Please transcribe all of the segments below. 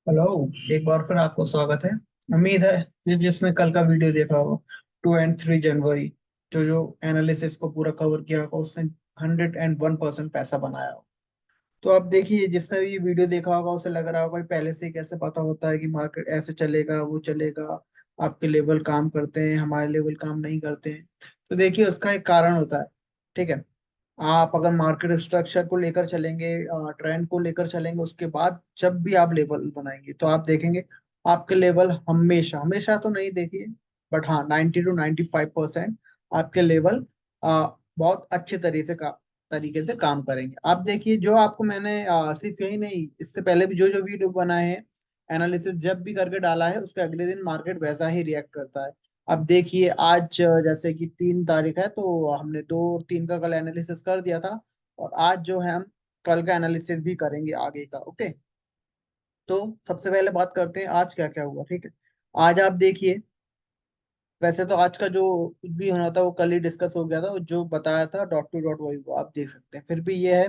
Hello. एक बार फिर आपको स्वागत है। उम्मीद है जिसने कल का वीडियो देखा होगा 2 और 3 जनवरी जो जो एनालिसिस को पूरा कवर किया होगा उसने 101% पैसा बनाया हो। तो अब देखिए, जिसने भी ये वीडियो देखा होगा उसे लग रहा होगा कि पहले से ही कैसे पता होता है कि मार्केट ऐसे चलेगा वो चलेगा, आपके लेवल काम करते हैं हमारे लेवल काम नहीं करते हैं। तो देखिए, उसका एक कारण होता है। ठीक है। आप अगर मार्केट स्ट्रक्चर को लेकर चलेंगे, ट्रेंड को लेकर चलेंगे, उसके बाद जब भी आप लेवल बनाएंगे तो आप देखेंगे आपके लेवल हमेशा हमेशा तो नहीं देखिए, बट हाँ 90 to 95% आपके लेवल बहुत अच्छे तरीके से काम करेंगे। आप देखिए, जो आपको मैंने सिर्फ यही नहीं, इससे पहले भी जो जो वीडियो बनाए हैं, एनालिसिस जब भी करके डाला है उसके अगले दिन मार्केट वैसा ही रिएक्ट करता है। अब देखिए, आज जैसे कि 3 तारीख है तो हमने 2 और 3 का कल एनालिसिस कर दिया था, और आज जो है हम कल का एनालिसिस भी करेंगे आगे का। ओके। तो सबसे पहले बात करते हैं आज क्या क्या हुआ। ठीक है। आज आप देखिए, वैसे तो आज का जो कुछ भी होना था वो कल ही डिस्कस हो गया था, और जो बताया था डॉट टू डॉट वही वो आप देख सकते हैं। फिर भी ये है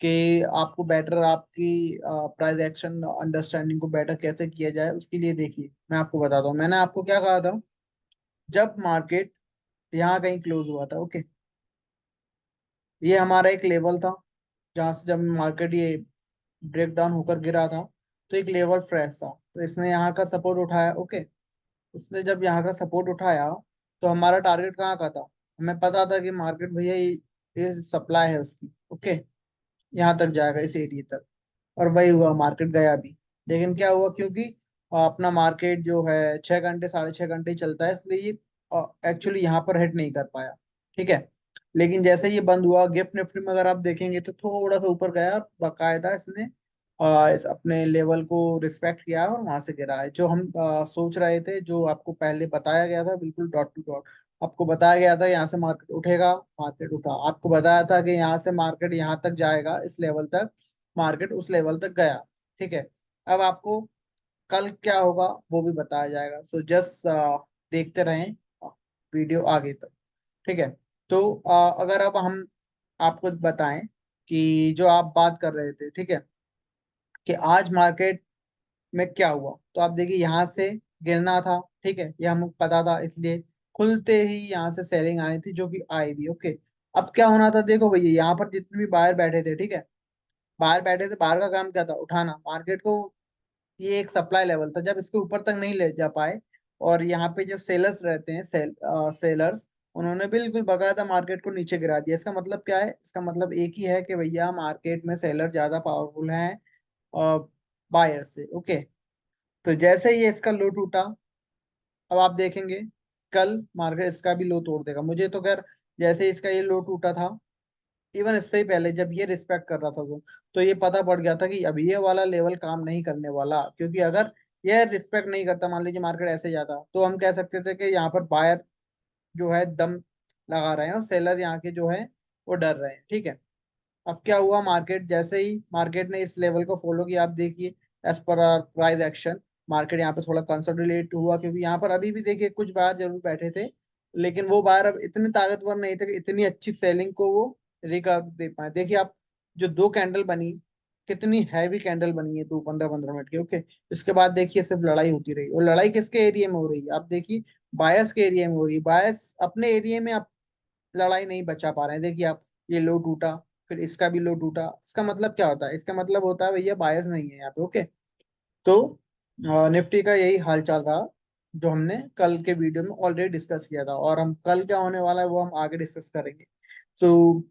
कि आपको बेटर आपकी प्राइस एक्शन अंडरस्टैंडिंग को बेटर कैसे किया जाए, उसके लिए देखिए मैं आपको बताता हूँ। मैंने आपको क्या कहा था, जब मार्केट यहाँ कहीं क्लोज हुआ था, ओके, ये हमारा एक लेवल था जहां से जब मार्केट ये ब्रेक डाउन होकर गिरा था, तो एक लेवल फ्रेश था, तो इसने यहाँ का सपोर्ट उठाया। ओके। इसने जब यहाँ का सपोर्ट उठाया तो हमारा टारगेट कहाँ का था, हमें पता था कि मार्केट भैया ये सप्लाई है उसकी, ओके, यहाँ तक जाएगा इस एरिया तक। और वही हुआ, मार्केट गया भी। लेकिन क्या हुआ, क्योंकि अपना मार्केट जो है 6 घंटे 6.5 घंटे ही चलता है, इसलिए ये एक्चुअली यहाँ पर हिट नहीं कर पाया। ठीक है। लेकिन जैसे ये बंद हुआ, गिफ्ट निफ्टी में अगर आप देखेंगे तो थोड़ा सा ऊपर गया, बाकायदा इसने इस अपने लेवल को रिस्पेक्ट किया और वहां से गिरा है। जो हम सोच रहे थे, जो आपको पहले बताया गया था बिल्कुल डॉट टू डॉट, आपको बताया गया था यहाँ से मार्केट उठेगा, मार्केट उठा। आपको बताया था कि यहाँ से मार्केट यहाँ तक जाएगा इस लेवल तक, मार्केट उस लेवल तक गया। ठीक है। अब आपको कल क्या होगा वो भी बताया जाएगा, सो जस्ट देखते रहें वीडियो आगे तक। ठीक है। तो अगर अब हम आपको बताएं कि जो आप बात कर रहे थे, ठीक है, कि आज मार्केट में क्या हुआ, तो आप देखिए यहाँ से गिरना था। ठीक है, ये हमें पता था, इसलिए खुलते ही यहाँ से सेलिंग आनी थी जो कि आई भी। ओके। अब क्या होना था, देखो भैया, यहाँ पर जितने भी बाहर बैठे थे, ठीक है, बाहर बैठे थे, बाहर का काम क्या था, उठाना मार्केट को। ये एक सप्लाई लेवल था, जब इसके ऊपर तक नहीं ले जा पाए, और यहाँ पे जो सेलर्स रहते हैं, सेलर्स, उन्होंने बिल्कुल बकायदा मार्केट को नीचे गिरा दिया। इसका मतलब क्या है, इसका मतलब एक ही है कि भैया मार्केट में सेलर ज्यादा पावरफुल हैं बायर से। ओके। तो जैसे ही इसका लो टूटा, अब आप देखेंगे कल मार्केट इसका भी लो तोड़ देगा। मुझे तो खैर, जैसे इसका ये लो टूटा था, इवन इससे ही पहले जब ये रिस्पेक्ट कर रहा था तो ये पता पड़ गया था कि अब ये वाला लेवल काम नहीं करने वाला, क्योंकि अगर ये रिस्पेक्ट नहीं करता, मान लीजिए मार्केट ऐसे जाता, तो हम कह सकते थे कि यहाँ पर बायर जो है दम लगा रहे हैं और सेलर यहाँ के जो है वो डर रहे हैं। ठीक है। अब क्या हुआ, मार्केट जैसे ही मार्केट ने इस लेवल को फॉलो किया, आप देखिए as per are price action, market यहाँ पे थोड़ा कंसोलिडेट हुआ, क्योंकि यहाँ पर अभी भी देखिए कुछ बाहर जरूर बैठे थे, लेकिन वो बाहर अब इतने ताकतवर नहीं थे कि इतनी अच्छी सेलिंग को वो रिकवर दे पाए। देखिए आप, जो 2 कैंडल बनी, कितनी हैवी कैंडल बनी है, 2 15 15 मिनट की। ओके। इसके बाद देखिए सिर्फ लड़ाई होती रही, और लड़ाई किसके एरिया में हो रही है, आप देखिए बायस के एरिया में हो रही है। बायस अपने एरिया में लड़ाई नहीं बचा पा रहे हैं। देखिए आप, ये लो टूटा, फिर इसका भी लो टूटा, इसका मतलब क्या होता है, इसका मतलब होता है भैया बायस नहीं है यहाँ पे। ओके। तो निफ्टी का यही हाल चाल रहा, जो हमने कल के वीडियो में ऑलरेडी डिस्कस किया था, और हम कल क्या होने वाला है वो हम आगे डिस्कस करेंगे। तो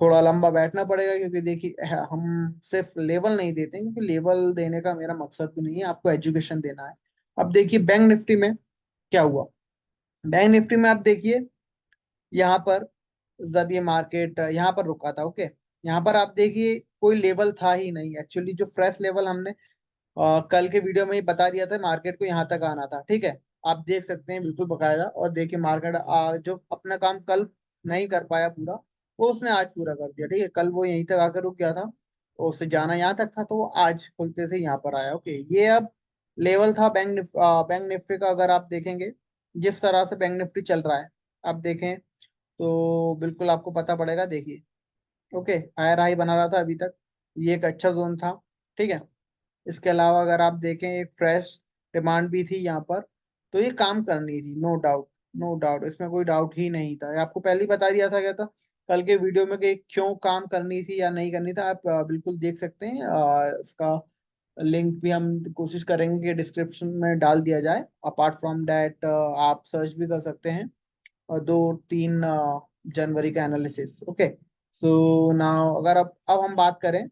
थोड़ा लंबा बैठना पड़ेगा, क्योंकि देखिए हम सिर्फ लेवल नहीं देते हैं, क्योंकि लेवल देने का मेरा मकसद भी नहीं है, आपको एजुकेशन देना है। अब देखिए बैंक निफ्टी में क्या हुआ। बैंक निफ्टी में आप देखिए, यहाँ पर जब ये मार्केट यहाँ पर रुका था, ओके, यहाँ पर आप देखिए कोई लेवल था ही नहीं एक्चुअली। जो फ्रेश लेवल हमने कल के वीडियो में ही बता दिया था, मार्केट को यहाँ तक आना था। ठीक है। आप देख सकते हैं बिल्कुल बकायदा, और देखिए मार्केट जो अपना काम कल नहीं कर पाया पूरा, वो उसने आज पूरा कर दिया। ठीक है, कल वो यहीं तक आकर रुक गया था, और उससे जाना यहाँ तक था, तो वो आज खुलते से यहाँ पर आया। ओके। ये अब लेवल था बैंक निफ्टी का। अगर आप देखेंगे जिस तरह से बैंक निफ्टी चल रहा है, आप देखें तो बिल्कुल आपको पता पड़ेगा। देखिए, ओके, हायर हाई बना रहा था अभी तक, ये एक अच्छा जोन था। ठीक है। इसके अलावा अगर आप देखें एक फ्रेश डिमांड भी थी यहाँ पर, तो ये काम करनी थी, नो डाउट, नो डाउट, इसमें कोई डाउट ही नहीं था। ये आपको पहले ही बता दिया था क्या था कल के वीडियो में कि क्यों काम करनी थी या नहीं करनी था। आप बिल्कुल देख सकते हैं, इसका लिंक भी हम कोशिश करेंगे कि डिस्क्रिप्शन में डाल दिया जाए। अपार्ट फ्रॉम दैट आप सर्च भी कर सकते हैं, और 2-3 जनवरी का एनालिसिस। ओके, सो नाउ अगर अब हम बात करें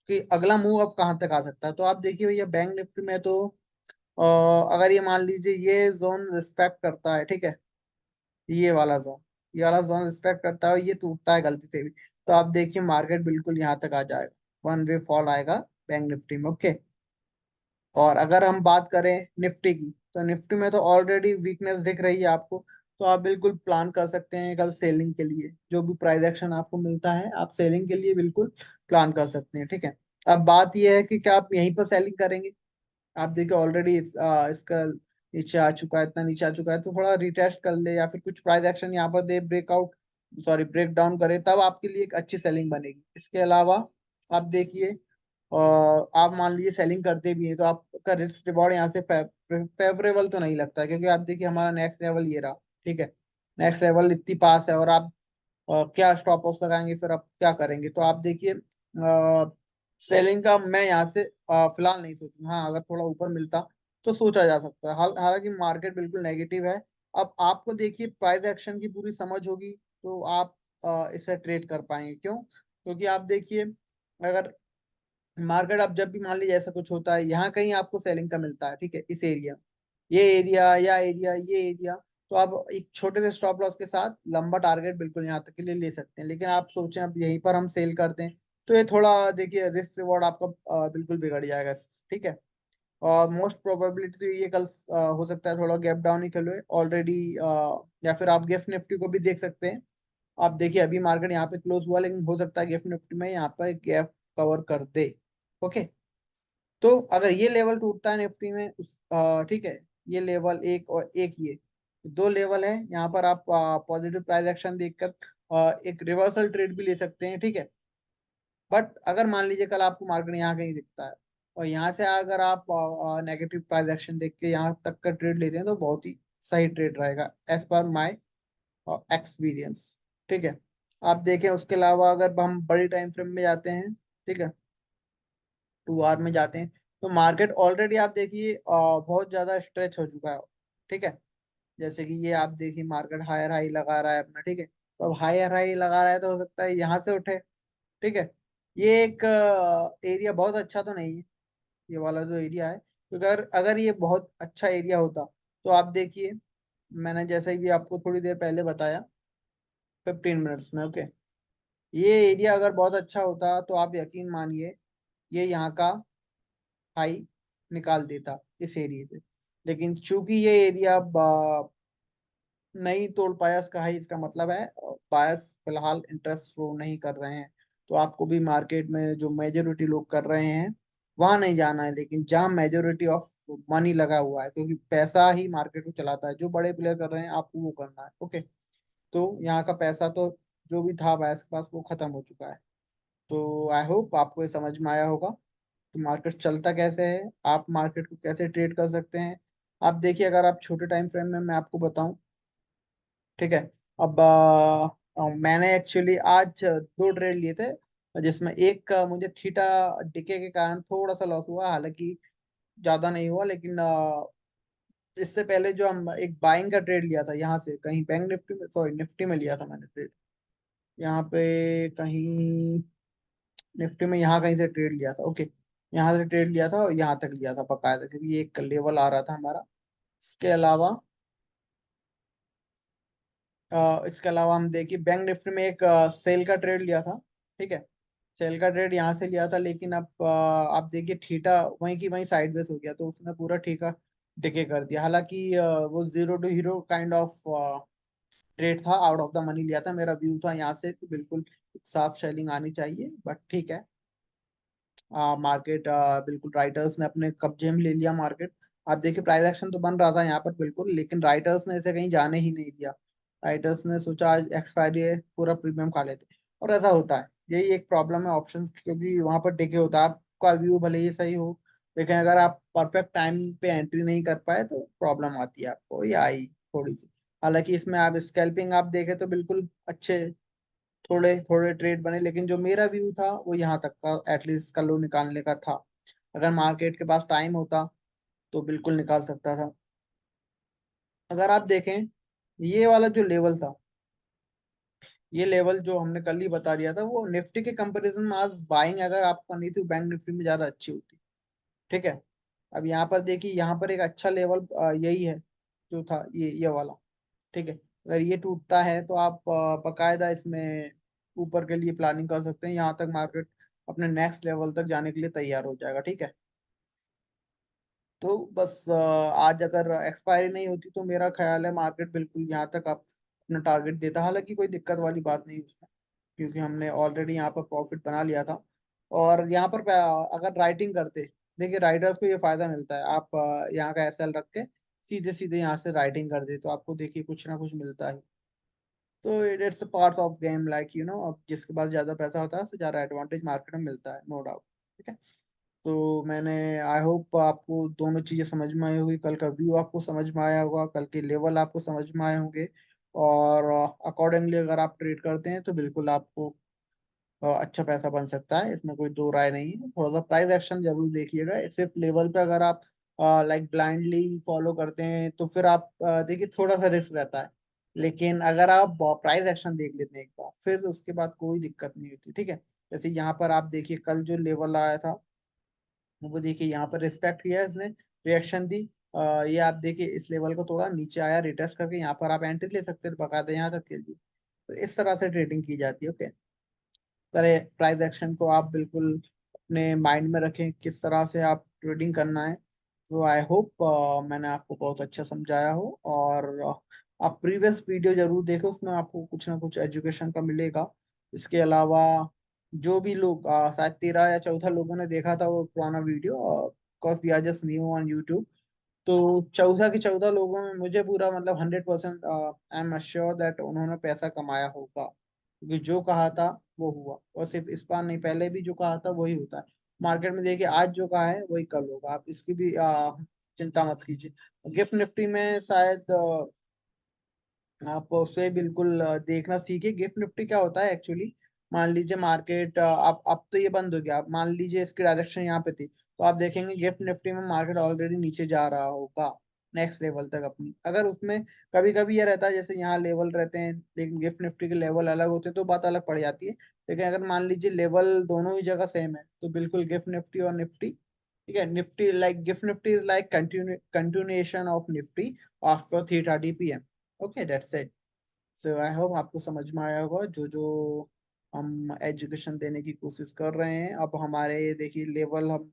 कि अगला मूव अब कहाँ तक आ सकता है, तो आप देखिए भैया बैंक निफ्टी में तो अ, अगर ये मान लीजिए ये जोन रिस्पेक्ट करता है, ठीक है, ये वाला जोन, ये वाला जोन रिस्पेक्ट करता है, ये टूटता है गलती से भी, तो आप देखिए मार्केट बिल्कुल यहाँ तक आ जाएगा, वन वे फॉल आएगा बैंक निफ्टी में। ओके, और अगर हम बात करें निफ्टी की, तो निफ्टी में तो ऑलरेडी वीकनेस दिख रही है आपको, तो आप बिल्कुल प्लान कर सकते हैं कल सेलिंग के लिए। जो भी प्राइस एक्शन आपको मिलता है आप सेलिंग के लिए बिल्कुल प्लान कर सकते हैं, ठीक है। अब बात यह है कि क्या आप यहीं पर सेलिंग करेंगे। आप देखिए ऑलरेडी इसका नीचे आ चुका है, इतना नीचे आ चुका है, तो थोड़ा रिटेस्ट कर ले या फिर कुछ प्राइस एक्शन यहाँ पर दे, ब्रेकआउट, सॉरी ब्रेक डाउन करे, तब आपके लिए एक अच्छी सेलिंग बनेगी। इसके अलावा आप देखिए, आप मान लीजिए सेलिंग करते भी हैं तो आपका रिस्क रिवॉर्ड यहाँ से फेवरेबल तो नहीं लगता, क्योंकि आप देखिए हमारा नेक्स्ट लेवल ये रहा, ठीक है, नेक्स्ट लेवल इतनी पास है, और आप क्या स्टॉप लॉस लगाएंगे, फिर आप क्या करेंगे। तो आप देखिए सेलिंग का मैं यहाँ से फिलहाल नहीं सोचूंगा। हाँ, अगर थोड़ा ऊपर मिलता तो सोचा जा सकता है, हालांकि मार्केट बिल्कुल नेगेटिव है। अब आपको देखिए प्राइस एक्शन की पूरी समझ होगी, तो आप इसे ट्रेड कर पाएंगे। क्यों? क्योंकि आप देखिए, अगर मार्केट अब जब भी मान लीजिए ऐसा कुछ होता है, यहाँ कहीं आपको सेलिंग का मिलता है, ठीक है, इस एरिया, ये एरिया या एरिया, ये एरिया, तो आप एक छोटे से स्टॉप लॉस के साथ लंबा टारगेट बिल्कुल यहाँ तक के लिए ले सकते हैं। लेकिन आप सोचें अब यहीं पर हम सेल करते हैं, तो ये थोड़ा देखिए रिस्क रिवॉर्ड आपका बिल्कुल बिगड़ जाएगा, ठीक है। और मोस्ट प्रोबेबिलिटी तो ये कल हो सकता है थोड़ा गैप डाउन ही खेलो ऑलरेडी, या फिर आप गिफ्ट निफ्टी को भी देख सकते हैं। आप देखिए अभी मार्केट यहाँ पे क्लोज हुआ, लेकिन हो सकता है गिफ्ट निफ्टी में यहाँ पे गैप कवर कर दे। ओके, तो अगर ये लेवल टूटता है निफ्टी में ठीक है, ये लेवल एक और एक, ये दो लेवल है, यहाँ पर आप पॉजिटिव प्राइस एक्शन देखकर एक रिवर्सल ट्रेड भी ले सकते हैं, ठीक है। बट अगर मान लीजिए कल आपको मार्केट यहाँ कहीं दिखता है, और यहाँ से अगर आप नेगेटिव प्राइस एक्शन देख के यहाँ तक का ट्रेड लेते हैं, तो बहुत ही सही ट्रेड रहेगा एज पर माई एक्सपीरियंस, ठीक है। आप देखें उसके अलावा अगर हम बड़ी टाइम फ्रेम में जाते हैं, ठीक है, 2 आवर में जाते हैं, तो मार्केट ऑलरेडी आप देखिए बहुत ज्यादा स्ट्रेच हो चुका है, ठीक है। जैसे कि ये आप देखिए मार्केट हायर हाई लगा रहा है अपना, ठीक है, तो अब हायर हाई लगा रहा है तो हो सकता है यहाँ से उठे, ठीक है। ये एक एरिया बहुत अच्छा तो नहीं है, ये वाला जो एरिया है, क्योंकि अगर अगर ये बहुत अच्छा एरिया होता, तो आप देखिए मैंने जैसे भी आपको थोड़ी देर पहले बताया 15 मिनट्स में, ओके, ये एरिया अगर बहुत अच्छा होता तो आप यकीन मानिए ये यहाँ का हाई निकाल देता इस एरिया से। लेकिन चूंकि ये एरिया नहीं तोड़ पाया इसका हाई, इसका मतलब है बायस फिलहाल इंटरेस्ट शो नहीं कर रहे हैं। तो आपको भी मार्केट में जो मेजोरिटी लोग कर रहे हैं वहां नहीं जाना है, लेकिन जहां मेजोरिटी ऑफ मनी लगा हुआ है, क्योंकि पैसा ही मार्केट को चलाता है, जो बड़े प्लेयर कर रहे हैं आपको वो करना है। ओके, तो यहाँ का पैसा तो जो भी था बायस के पास वो खत्म हो चुका है। तो आई होप आपको ये समझ में आया होगा कि मार्केट चलता कैसे है, आप मार्केट को कैसे ट्रेड कर सकते हैं। आप देखिए अगर आप छोटे टाइम फ्रेम में मैं आपको बताऊं, ठीक है, अब मैंने एक्चुअली आज 2 ट्रेड लिए थे, जिसमें एक का मुझे थीटा डिके के कारण थोड़ा सा लॉस हुआ, हालांकि ज्यादा नहीं हुआ। लेकिन इससे पहले जो हम एक बाइंग का ट्रेड लिया था यहाँ से कहीं बैंक निफ्टी में, सॉरी निफ्टी में लिया था मैंने ट्रेड, यहाँ पे कहीं निफ्टी में यहाँ कहीं से ट्रेड लिया था, ओके, यहाँ से ट्रेड लिया था और यहाँ तक लिया था बकायदा, क्योंकि ये एक लेवल आ रहा था हमारा। इसके अलावा इसके अलावा हम देखिए बैंक निफ्टी में एक सेल का ट्रेड लिया था, ठीक है, सेल का ट्रेड यहाँ से लिया था, लेकिन अब आप देखिए थीटा वहीं की वहीं साइडवेज हो गया, तो उसने पूरा ठीका डिके कर दिया। हालांकि वो zero to hero kind of trade था, आउट ऑफ द मनी लिया था, मेरा व्यू था यहाँ से तो बिल्कुल साफ सेलिंग आनी चाहिए, बट ठीक है, मार्केट बिल्कुल राइटर्स ने अपने कब्जे में ले लिया मार्केट। आप देखिए प्राइस एक्शन तो बन रहा था यहाँ पर बिल्कुल, लेकिन राइटर्स ने इसे कहीं जाने ही नहीं दिया। राइटर्स ने सोचा आज एक्सपायरी है, पूरा प्रीमियम खा लेते, और ऐसा होता है, यही एक प्रॉब्लम है ऑप्शंस की, क्योंकि वहां पर टिके होता है। आप आपका व्यू भले ही सही हो, लेकिन अगर आप परफेक्ट टाइम पे एंट्री नहीं कर पाए तो प्रॉब्लम आती है आपको, या आई थोड़ी सी। हालांकि इसमें आप स्कैल्पिंग आप देखें तो बिल्कुल अच्छे थोड़े थोड़े ट्रेड बने, लेकिन जो मेरा व्यू था वो यहाँ तक का एटलीस्ट का लो निकालने का था। अगर मार्केट के पास टाइम होता तो बिल्कुल निकाल सकता था। अगर आप देखें ये वाला जो लेवल था, ये लेवल जो हमने कल ही बता दिया था, वो निफ्टी के कंपैरिजन में आज बाइंग अगर आप करनी थी बैंक निफ्टी में ज्यादा अच्छी होती। ठीक है। अब यहाँ पर देखिए, यहाँ पर एक अच्छा लेवल यही है जो था, ये वाला। ठीक है। अगर ये टूटता है तो आप बकायदा इसमें ऊपर के लिए प्लानिंग कर सकते हैं, यहाँ तक मार्केट अपने नेक्स्ट लेवल तक जाने के लिए तैयार हो जाएगा। ठीक है। तो बस आज अगर एक्सपायरी नहीं होती तो मेरा ख्याल है मार्केट बिल्कुल यहाँ तक आप अपना टारगेट देता। हालांकि कोई दिक्कत वाली बात नहीं उसमें, क्योंकि हमने ऑलरेडी यहाँ पर प्रॉफिट बना लिया था। और यहाँ पर अगर राइटिंग करते, देखिए राइडर्स को ये फायदा मिलता है, आप यहाँ का एसएल रख के सीधे सीधे यहाँ से राइटिंग कर दे तो आपको देखिए कुछ ना कुछ मिलता है। तो it's a part of game, like अब जिसके पास ज्यादा पैसा होता है तो ज्यादा एडवांटेज मार्केट में मिलता है, नो डाउट। ठीक है। तो मैंने, आई होप आपको दोनों चीजें समझ में आई होगी, कल का व्यू आपको समझ में आया होगा, कल के लेवल आपको समझ में आए होंगे, और अकॉर्डिंगली अगर आप ट्रेड करते हैं तो बिल्कुल आपको अच्छा पैसा बन सकता है, इसमें कोई दो राय नहीं है। थोड़ा सा प्राइस एक्शन जरूर देखिएगा, सिर्फ लेवल पे अगर आप लाइक ब्लाइंडली फॉलो करते हैं तो फिर आप देखिए थोड़ा सा रिस्क रहता है। लेकिन अगर आप प्राइस एक्शन देख लेते हैं एक बार, फिर उसके बाद कोई दिक्कत नहीं होती। ठीक है। जैसे यहाँ पर आप देखिए कल जो लेवल आया था, वो देखिए यहाँ पर रिस्पेक्ट किया इसने, रिएक्शन दी। ये आप देखिए इस लेवल को थोड़ा नीचे आया, रिटेस्ट करके यहाँ पर आप एंट्री ले सकते हैं बकायदा यहाँ तक के लिए। तो इस तरह से ट्रेडिंग की जाती है। ओके। तरह प्राइस एक्शन को आप बिल्कुल अपने माइंड में रखें, किस तरह से आप ट्रेडिंग करना है। तो आई होप मैंने आपको बहुत अच्छा समझाया हो, और आप प्रीवियस वीडियो जरूर देखो, उसमें आपको कुछ ना कुछ एजुकेशन का मिलेगा। इसके अलावा जो भी लोग शायद 13 या 14 लोगों ने देखा था वो पुराना video, because we are just new on YouTube, तो 14 के 14 लोगों में मुझे पूरा मतलब 100% आई एम अश्योर दैट उन्होंने पैसा कमाया होगा, क्योंकि जो कहा था वो हुआ, और सिर्फ इस बार नहीं, पहले भी जो कहा था वही होता है। मार्केट में देखिए आज जो कहा है वही कल होगा, आप इसकी भी चिंता मत कीजिए। गिफ्ट निफ्टी में शायद आप उसे बिल्कुल देखना सीखे। गिफ्ट निफ्टी क्या होता है एक्चुअली, मान लीजिए मार्केट अब तो ये बंद हो गया, आप मान लीजिए इसकी डायरेक्शन यहाँ पे थी, तो आप देखेंगे गिफ्ट निफ्टी में मार्केट ऑलरेडी नीचे जा रहा होगा नेक्स्ट लेवल तक अपनी। अगर उसमें कभी कभी ये रहता है जैसे यहाँ लेवल रहते हैं, लेकिन गिफ्ट निफ्टी के लेवल अलग होते हैं तो बात अलग पड़ जाती है। लेकिन अगर मान लीजिए लेवल दोनों ही जगह सेम है तो बिल्कुल गिफ्ट निफ्टी और निफ्टी, ठीक है, Nifty like gift Nifty is like continuation of Nifty after theta DPM. Okay, that's it. So I hope आपको समझ में आया होगा जो जो हम एजुकेशन देने की कोशिश कर रहे हैं। अब हमारे देखिए लेवल हम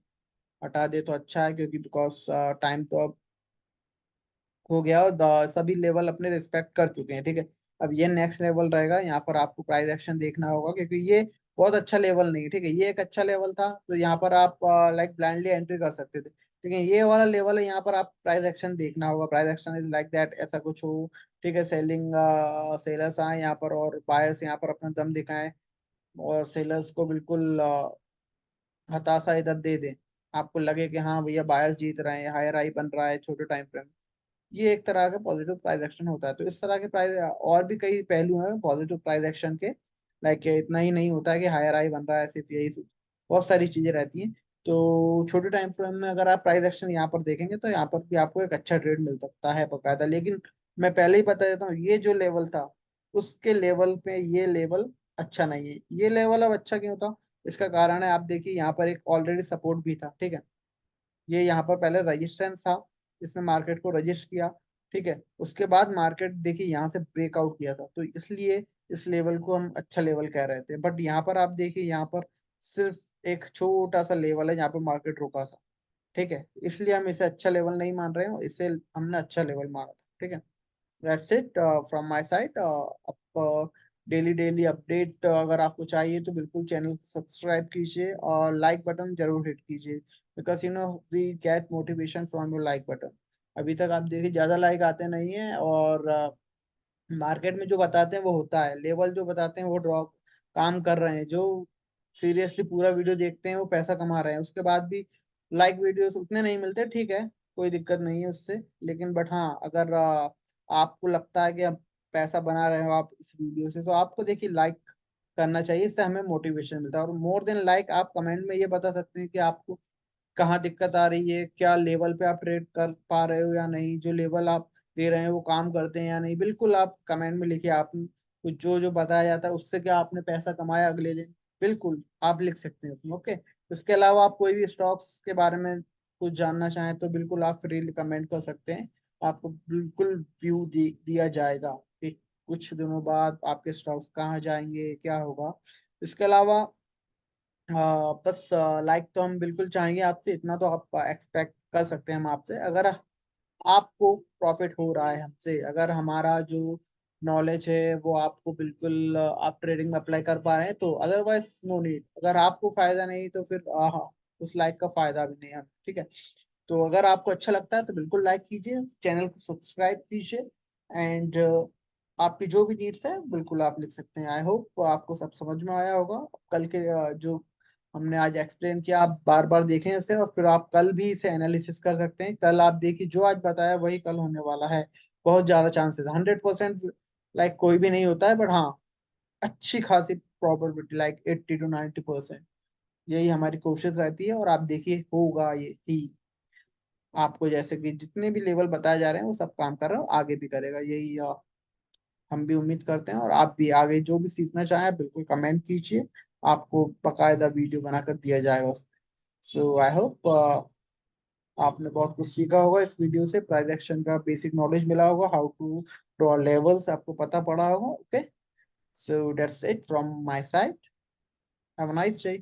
हटा दे तो अच्छा है, क्योंकि बिकॉज टाइम तो अब हो गया और सभी लेवल अपने रिस्पेक्ट कर चुके हैं। ठीक है। अब ये नेक्स्ट लेवल रहेगा, यहाँ पर आपको प्राइस एक्शन देखना होगा, क्योंकि ये बहुत अच्छा लेवल नहीं है। ठीक है, ये एक अच्छा लेवल था तो यहाँ पर आप लाइक ब्लाइंडली एंट्री कर सकते थे, लेकिन ये वाला लेवल है, यहाँ पर आप प्राइस एक्शन देखना होगा। Price action is like that, ऐसा कुछ हो। ठीक है, सेलिंग सेलर्स आए यहाँ पर और बायर्स यहाँ पर अपना दम दिखाएं, और सेलर्स को बिल्कुल हताशा इधर दे दें, आपको लगे कि हाँ भैया बायर्स जीत रहे हैं, हायर हाई बन रहा है छोटे टाइम फ्रेम, ये एक तरह का पॉजिटिव प्राइस एक्शन होता है। तो इस तरह के प्राइस और भी कई पहलू हैं पॉजिटिव प्राइस एक्शन के, लाइक इतना ही नहीं होता है कि हायर हाई बन रहा है सिर्फ यही, बहुत सारी चीजें रहती हैं। तो छोटे टाइम फ्रेम में अगर आप प्राइस एक्शन यहाँ पर देखेंगे तो यहाँ पर भी आपको एक अच्छा ट्रेड मिल सकता है बकायदा। लेकिन मैं पहले ही बता देता हूँ, ये जो लेवल था उसके लेवल पे ये लेवल अच्छा नहीं है। ये लेवल अब अच्छा क्यों था, इसका कारण है आप देखिए यहाँ पर एक ऑलरेडी सपोर्ट भी था। ठीक है, ये यहाँ पर पहले रजिस्टेंस था, इसने मार्केट को रजिस्ट किया। ठीक है, उसके बाद मार्केट देखिए यहाँ से ब्रेकआउट किया था, तो इसलिए इस लेवल को हम अच्छा लेवल कह रहे थे। बट यहाँ पर आप देखिए यहाँ पर सिर्फ एक छोटा सा लेवल है जहाँ पे मार्केट रुका था। ठीक है, इसलिए हम इसे अच्छा लेवल नहीं मान रहे हैं, इसे हमने अच्छा लेवल माना था। ठीक है, that's it from my side. आप डेली डेली अपडेट अगर आपको चाहिए तो बिल्कुल चैनल को सब्सक्राइब कीजिए और लाइक बटन जरूर हिट कीजिए, because we get motivation from your like button. अभी तक आप देखिए ज्यादा लाइक आते नहीं है, और मार्केट में जो बताते हैं वो होता है, लेवल जो बताते हैं वो ड्रॉप काम कर रहे हैं, जो सीरियसली पूरा वीडियो देखते हैं वो पैसा कमा रहे हैं, उसके बाद भी लाइक वीडियोस उतने नहीं मिलते, ठीक है, कोई दिक्कत नहीं है उससे। लेकिन बट हाँ, अगर आपको लगता है कि आप पैसा बना रहे हो आप इस वीडियो से, तो आपको देखिए लाइक करना चाहिए, इससे हमें मोटिवेशन मिलता है। और मोर देन लाइक, आप कमेंट में ये बता सकते हैं कि आपको कहाँ दिक्कत आ रही है, क्या लेवल पे आप ट्रेड कर पा रहे हो या नहीं, जो लेवल आप दे रहे हैं वो काम करते हैं या नहीं। बिल्कुल आप कमेंट में लिखिए, आप कुछ जो जो बताया जाता है उससे क्या आपने पैसा कमाया अगले दिन, बिल्कुल आप लिख सकते हैं उसमें। ओके, इसके अलावा आप कोई भी स्टॉक्स के बारे में कुछ जानना चाहें तो बिल्कुल आप फ्रीली कमेंट कर सकते हैं, आपको बिल्कुल व्यू दिया जाएगा कि कुछ दिनों बाद आपके स्टॉक्स कहाँ जाएंगे, क्या होगा। इसके अलावा बस लाइक तो हम बिल्कुल चाहेंगे आपसे, इतना तो आप एक्सपेक्ट कर सकते हैं हम आपसे। अगर आपको प्रॉफिट हो रहा है हमसे, अगर हमारा जो नॉलेज है वो आपको बिल्कुल आप ट्रेडिंग में अप्लाई कर पा रहे हैं, तो अदरवाइज नो नीड। अगर आपको फायदा नहीं तो फिर हाँ, उस लाइक का फायदा भी नहीं है, ठीक है। तो अगर आपको अच्छा लगता है तो बिल्कुल लाइक कीजिए, चैनल को सब्सक्राइब कीजिए, एंड आपकी जो भी नीड्स है बिल्कुल आप लिख सकते हैं। आई होप आपको सब समझ में आया होगा। कल के जो हमने आज एक्सप्लेन किया, आप बार बार देखें इसे, और फिर आप कल भी इसे एनालिसिस कर सकते हैं। कल आप देखिए, जो आज बताया वही कल होने वाला है। बहुत ज्यादा चांसेस, 100% लाइक कोई भी नहीं होता है, बट हाँ अच्छी खासी प्रोबेबिलिटी लाइक 80 to 90%, यही हमारी कोशिश रहती है। और आप देखिए होगा ये ही, आपको जैसे कि जितने भी लेवल बताए जा रहे हैं वो सब काम कर रहा है, आगे भी करेगा, यही हम भी उम्मीद करते हैं। और आप भी आगे जो भी सीखना चाहें बिल्कुल कमेंट कीजिए, आपको बकायदा वीडियो बनाकर दिया जाएगा उसमें। सो आई होप आपने बहुत कुछ सीखा होगा इस वीडियो से, प्राइस एक्शन का बेसिक नॉलेज मिला होगा, हाउ टू ड्रॉ लेवल्स आपको पता पड़ा होगा। Okay, so that's it from my side, have a nice day.